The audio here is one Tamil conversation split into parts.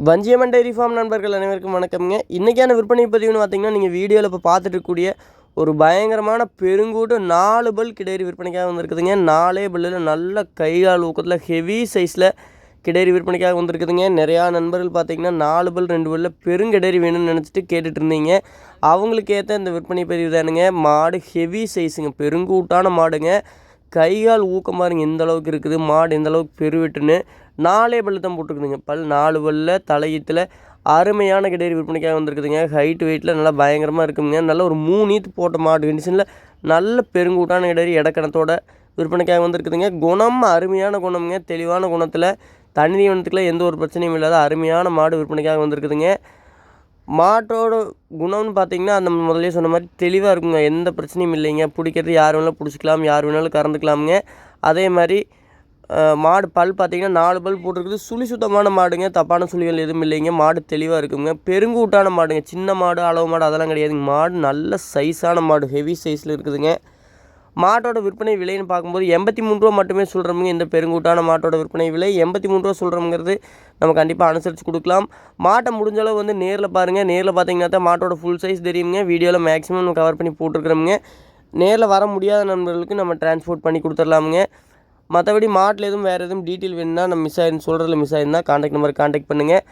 வஞ்சியம்மன் டைரி ஃபார்ம் நண்பர்கள் அனைவருக்கும் வணக்கம்ங்க. இன்றைக்கான விற்பனை பதிவுன்னு பார்த்தீங்கன்னா, நீங்கள் வீடியோவில் இப்போ பார்த்துட்டு இருக்கக்கூடிய ஒரு பயங்கரமான பெருங்கூட்டு 4 பல் கிடேரி விற்பனைக்காக வந்திருக்குதுங்க. 4 பல்லில் நல்ல கைகால் ஊக்கத்தில் ஹெவி சைஸில் கிடேரி விற்பனைக்காக வந்திருக்குதுங்க. நிறையா நண்பர்கள் பார்த்தீங்கன்னா 4 பல் 2 பல்லில் பெருங்கிடேரி வேணும்னு நினச்சிட்டு கேட்டுட்டு இருந்தீங்க. அவங்களுக்கு ஏற்ற இந்த விற்பனை பதிவு தானுங்க. மாடு ஹெவி சைஸுங்க, பெருங்கூட்டான மாடுங்க. கைகால் ஊக்கம் பாருங்க எந்த அளவுக்கு இருக்குது, மாடு எந்த அளவுக்கு பெருவிட்டுன்னு. 4 பல்லு தான் போட்டுருக்குதுங்க. 4 பல்லில் தலையீத்தில் அருமையான கிடேரி விற்பனைக்காக வந்திருக்குதுங்க. ஹைட் வெயிட்டில் நல்லா பயங்கரமாக இருக்குங்க. நல்ல ஒரு 3 ஈத்து போட்ட மாடு கண்டிஷனில் நல்ல பெருங்கூட்டான கிடேரி இடக்கணத்தோட விற்பனைக்காக வந்திருக்குதுங்க. குணம் அருமையான குணம்ங்க, தெளிவான குணத்தில் தனி தீவனத்துக்குலாம் எந்த ஒரு பிரச்சனையும் இல்லாத அருமையான மாடு விற்பனைக்காக வந்திருக்குதுங்க. மாட்டோட குணம்னு பார்த்தீங்கன்னா, அந்த முதலே சொன்ன மாதிரி தெளிவாக இருக்குங்க, எந்த பிரச்சனையும் இல்லைங்க. பிடிக்கிறது யார் வேணாலும் பிடிச்சிக்கலாம், யார் வேணாலும் கறந்துக்கலாமுங்க. அதே மாதிரி மாடு பல் பார்த்தீங்கன்னா 4 பல் போட்டிருக்குது. சுழி சுத்தமான மாடுங்க, தப்பான சுழிகள் எதுவும் இல்லைங்க. மாடு தெளிவாக இருக்குங்க, பெருங்கூட்டான மாடுங்க. சின்ன மாடு அளவு மாடு அதெல்லாம் கிடையாதுங்க. மாடு நல்ல சைஸான மாடு, ஹெவி சைஸில் இருக்குதுங்க. மாட்டோட விற்பனை விலைன்னு பார்க்கும்போது 83 ரூபா மட்டுமே சொல்கிறோமுங்க. இந்த பெருங்கூட்டான மாட்டோட விற்பனை விலை 83 ரூபா சொல்கிறோங்கிறது நம்ம கண்டிப்பாக அனுசரித்து கொடுக்கலாம். மாட்டை முடிஞ்சளவு வந்து நேரில் பாருங்கள். நேரில் பார்த்தீங்கன்னா தான் மாட்டோட ஃபுல் சைஸ் தெரியுங்க. வீடியோவில் மேக்ஸிமம் கவர் பண்ணி போட்டிருக்கிறோமுங்க. நேரில் வர முடியாத நண்பர்களுக்கு நம்ம டிரான்ஸ்போர்ட் பண்ணி கொடுத்துடலாமுங்க. மற்றபடி மாட்டில் எதுவும் வேறு எதுவும் டீட்டெயில் வேணுன்னா நம்ம மிஸ் ஆயிருந்தா கான்டாக்ட் நம்பருக்கு கான்டாக்ட் பண்ணுங்கள்.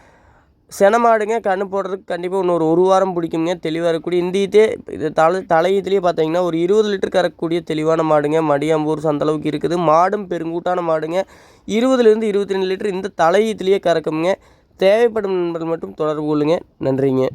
சென மாடுங்க, கன்று போடுறதுக்கு கண்டிப்பாக இன்னொரு 1 வாரம் பிடிக்குங்க. தெளிவாக இருக்கக்கூடிய இந்த இது தலையீத்துலேயே பார்த்தீங்கன்னா ஒரு 20 லிட்டர் கறக்கக்கூடிய தெளிவான மாடுங்க. மடியாம்பூர் அந்தளவுக்கு இருக்குது. மாடும் பெருங்கூட்டான மாடுங்க. 20லேருந்து 22 லிட்டர் இந்த தலையீத்துலேயே கறக்குங்க. தேவைப்படும் நண்பர்கள் மட்டும் தொடர்பு கொள்ளுங்க. நன்றிங்க.